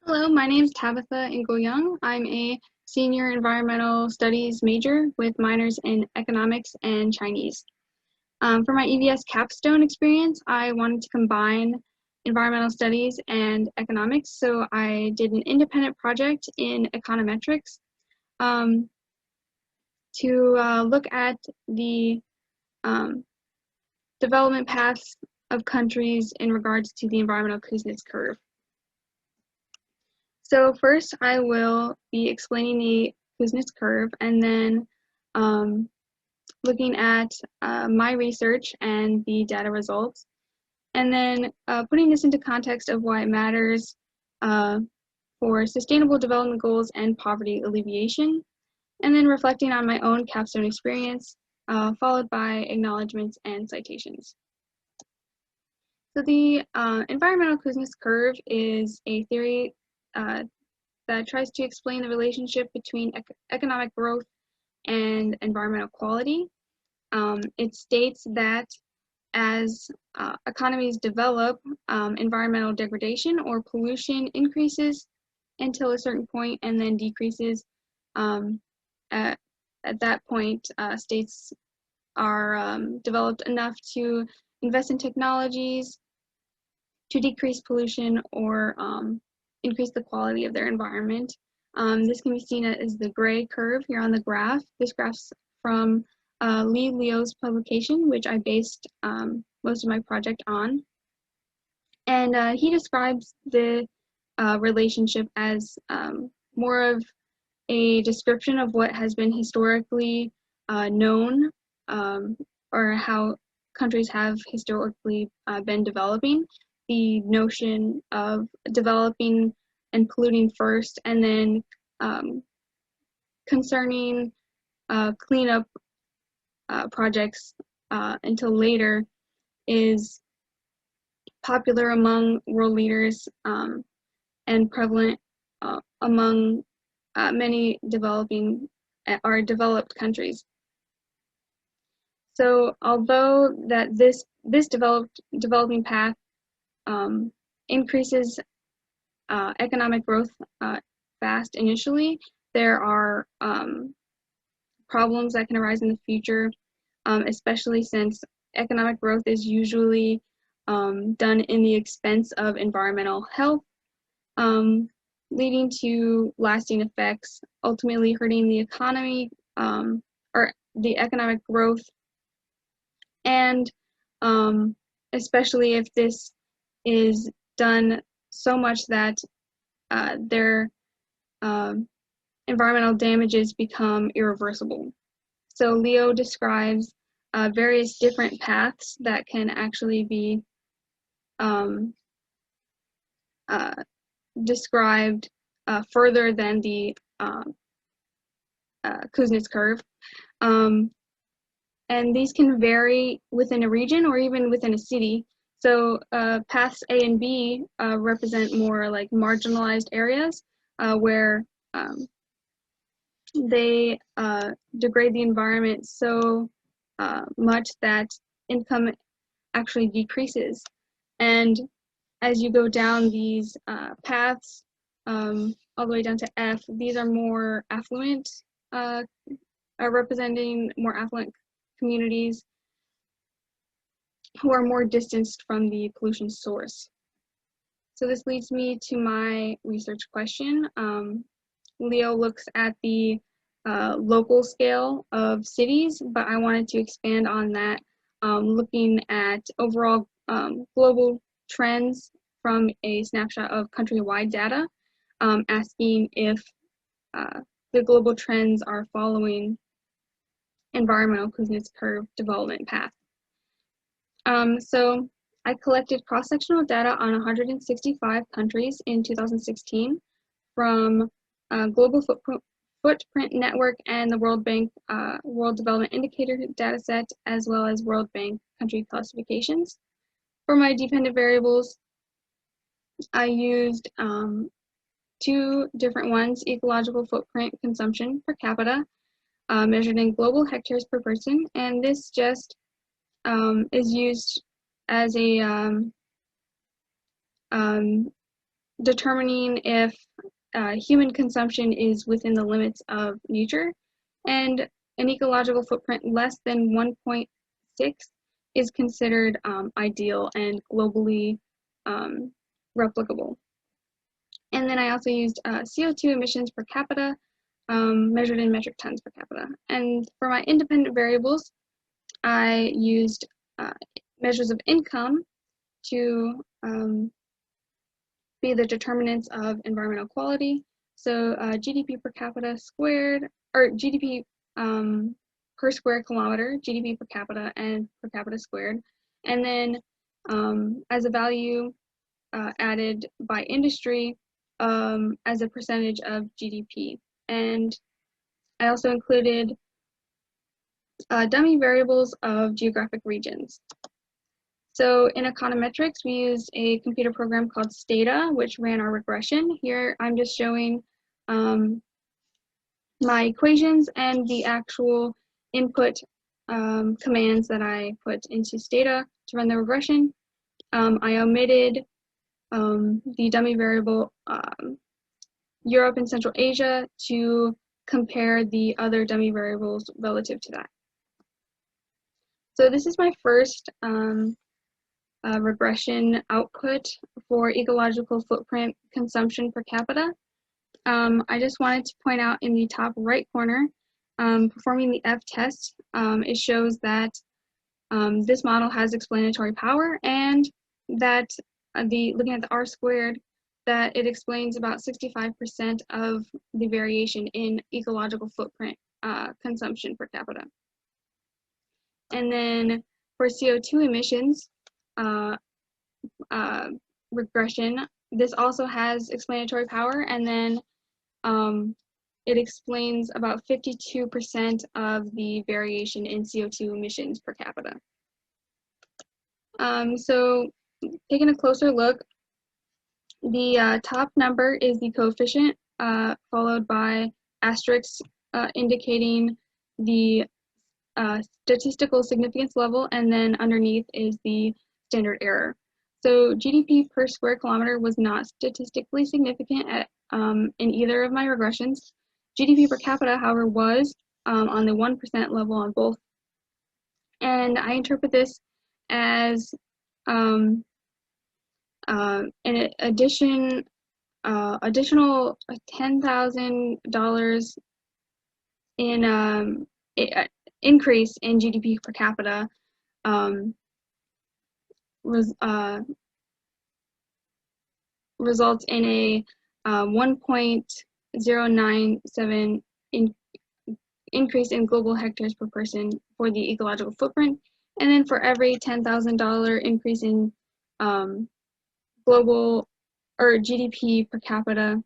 Hello, my name is Tabitha Young. I'm a senior environmental studies major with minors in economics and Chinese. For my EVS Capstone experience, I wanted to combine environmental studies and economics, so I did an independent project in econometrics to look at the um, development paths of countries in regards to the environmental Kuznets curve. So first I will be explaining the Kuznets curve and then looking at my research and the data results, and then putting this into context of why it matters for sustainable development goals and poverty alleviation, and then reflecting on my own capstone experience, followed by acknowledgements and citations. So the environmental Kuznets curve is a theory that tries to explain the relationship between economic growth and environmental quality. It states that as economies develop, environmental degradation or pollution increases until a certain point and then decreases. At that point, states are developed enough to invest in technologies to decrease pollution or increase the quality of their environment. This can be seen as the gray curve here on the graph. This graph's from Lee Leo's publication, which I based most of my project on. And he describes the relationship as more of a description of what has been historically known, or how countries have historically been developing. The notion of developing and polluting first, and then concerning cleanup projects until later is popular among world leaders and prevalent among many developing or developed countries. So although that this developing path increases economic growth fast initially, there are problems that can arise in the future, especially since economic growth is usually done in the expense of environmental health, leading to lasting effects, ultimately hurting the economy or the economic growth, and especially if this is done so much that their environmental damages become irreversible. So Leo describes various different paths that can actually be described further than the Kuznets curve. And these can vary within a region or even within a city. So paths A and B represent more like marginalized areas where they degrade the environment so much that income actually decreases. And as you go down these paths, all the way down to F, these are more affluent, representing more affluent communities who are more distanced from the pollution source. So this leads me to my research question. Leo looks at the local scale of cities, but I wanted to expand on that, looking at overall global trends from a snapshot of countrywide data, asking if the global trends are following environmental Kuznets curve development path. So I collected cross-sectional data on 165 countries in 2016 from Global Footprint Network and the World Bank World Development Indicator dataset, as well as World Bank country classifications. For my dependent variables, I used two different ones: ecological footprint consumption per capita, measured in global hectares per person, and this just is used as a determining if human consumption is within the limits of nature, and an ecological footprint less than 1.6 is considered ideal and globally replicable. And then I also used CO2 emissions per capita, measured in metric tons per capita. And for my independent variables, I used measures of income to be the determinants of environmental quality. So GDP per capita squared, or GDP per square kilometer, GDP per capita and per capita squared. And then as a value added by industry as a percentage of GDP. And I also included dummy variables of geographic regions. So in econometrics, we used a computer program called Stata, which ran our regression. Here I'm just showing my equations and the actual input commands that I put into Stata to run the regression. I omitted the dummy variable Europe and Central Asia to compare the other dummy variables relative to that. So this is my first regression output for ecological footprint consumption per capita. I just wanted to point out in the top right corner, performing the F test, it shows that this model has explanatory power, and that looking at the R squared, that it explains about 65% of the variation in ecological footprint consumption per capita. And then for CO2 emissions regression, this also has explanatory power, and then it explains about 52% of the variation in CO2 emissions per capita. So taking a closer look, the top number is the coefficient, followed by asterisks indicating the statistical significance level, and then underneath is the standard error. So GDP per square kilometer was not statistically significant at, in either of my regressions. GDP per capita, however, was on the 1% level on both. And I interpret this as an additional $10,000 in increase in GDP per capita results in a 1.097 increase in global hectares per person for the ecological footprint. And then for every $10,000 increase in global or GDP per capita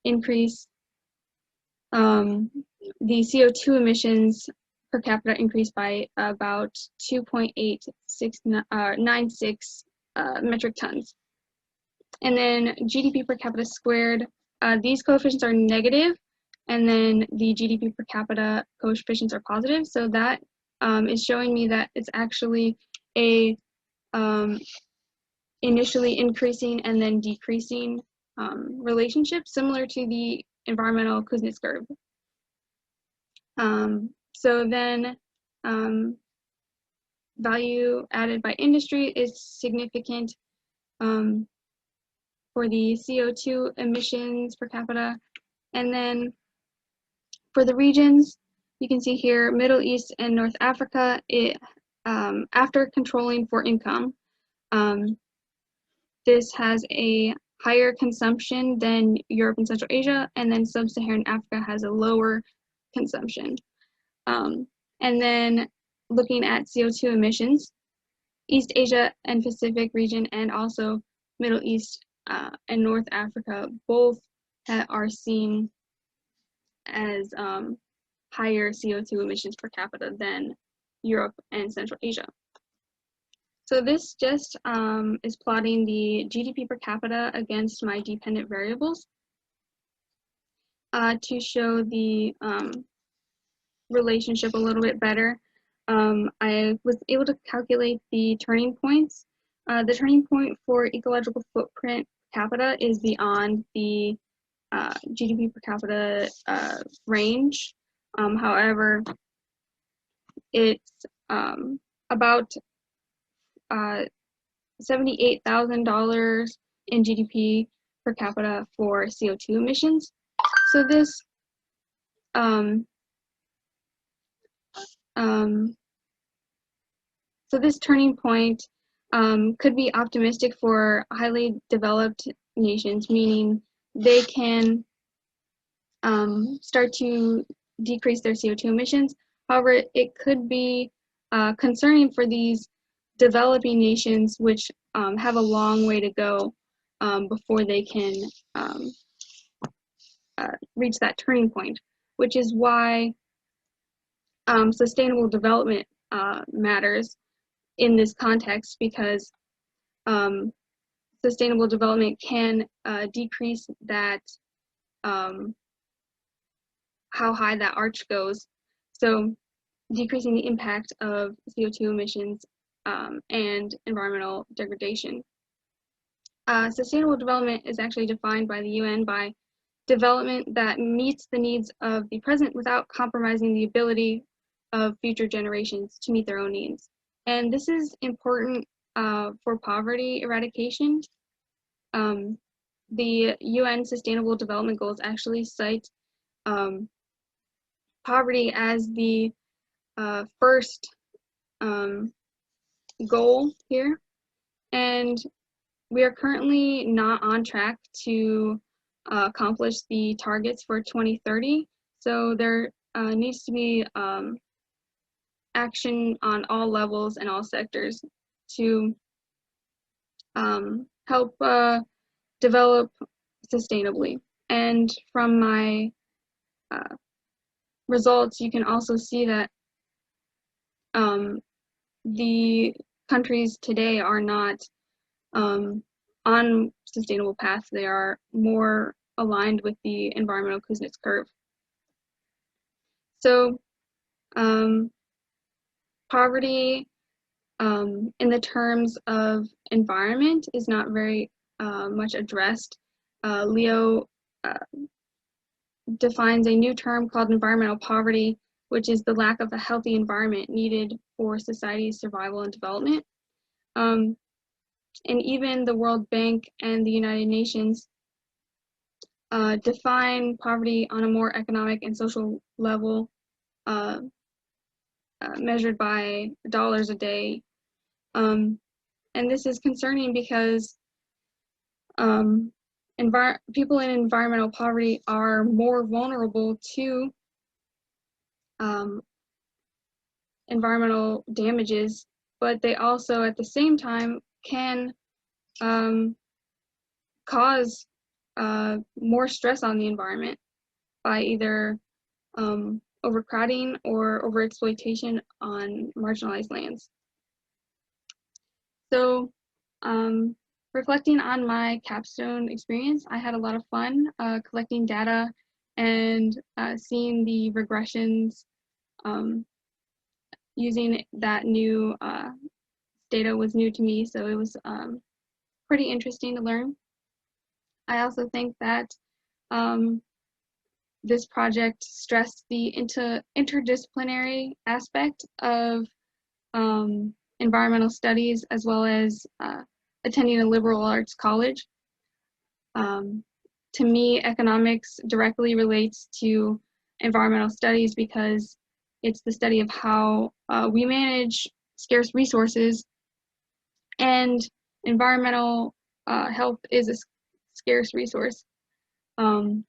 increase, the CO2 emissions per capita increased by about 2.896 metric tons. And then GDP per capita squared, these coefficients are negative, and then the GDP per capita coefficients are positive. So that is showing me that it's actually a initially increasing and then decreasing relationship, similar to the environmental Kuznets curve. So then value added by industry is significant for the CO2 emissions per capita. And then for the regions, you can see here, Middle East and North Africa, after controlling for income, this has a higher consumption than Europe and Central Asia, and then Sub-Saharan Africa has a lower consumption. And then looking at CO2 emissions, East Asia and Pacific region, and also Middle East and North Africa, both are seen as higher CO2 emissions per capita than Europe and Central Asia. So this just is plotting the GDP per capita against my dependent variables to show the relationship a little bit better. I was able to calculate the turning points The turning point for ecological footprint per capita is beyond the GDP per capita range. However, it's about $78,000 in GDP per capita for CO2 emissions. So this turning point could be optimistic for highly developed nations, meaning they can start to decrease their CO2 emissions. However, it could be concerning for these developing nations, which have a long way to go before they can reach that turning point, which is why sustainable development matters in this context, because sustainable development can decrease that how high that arch goes. So decreasing the impact of CO2 emissions and environmental degradation. Sustainable development is actually defined by the UN by development that meets the needs of the present without compromising the ability of future generations to meet their own needs. And this is important for poverty eradication. The UN Sustainable Development Goals actually cite poverty as the first goal here, and we are currently not on track to accomplish the targets for 2030. So there needs to be action on all levels and all sectors to help develop sustainably. And from my results, you can also see that the countries today are not on sustainable paths. They are more aligned with the environmental Kuznets curve. So poverty in the terms of environment is not very much addressed. Leo defines a new term called environmental poverty, which is the lack of a healthy environment needed for society's survival and development. And even the World Bank and the United Nations define poverty on a more economic and social level, measured by dollars a day. And this is concerning because people in environmental poverty are more vulnerable to environmental damages, but they also at the same time can cause more stress on the environment by either overcrowding or overexploitation on marginalized lands. So reflecting on my capstone experience, I had a lot of fun collecting data and seeing the regressions. Using that new data was new to me, so it was pretty interesting to learn. I also think that this project stressed the interdisciplinary aspect of environmental studies, as well as attending a liberal arts college. To me, economics directly relates to environmental studies because it's the study of how we manage scarce resources, and environmental health is a scarce resource. So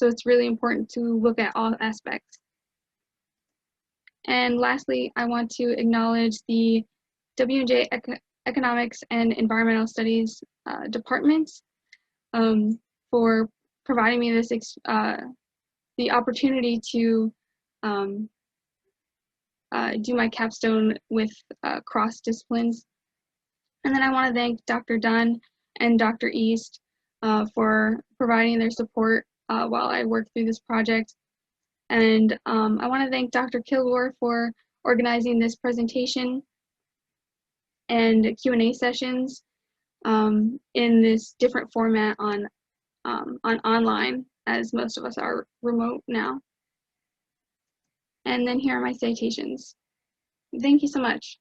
it's really important to look at all aspects. And lastly, I want to acknowledge the W&J Economics and Environmental Studies departments for providing me this the opportunity to do my capstone with cross disciplines. And then I want to thank Dr. Dunn and Dr. East for providing their support while I work through this project. And I want to thank Dr. Kilgore for organizing this presentation. and Q&A sessions in this different format on online, as most of us are remote now. And then here are my citations. Thank you so much.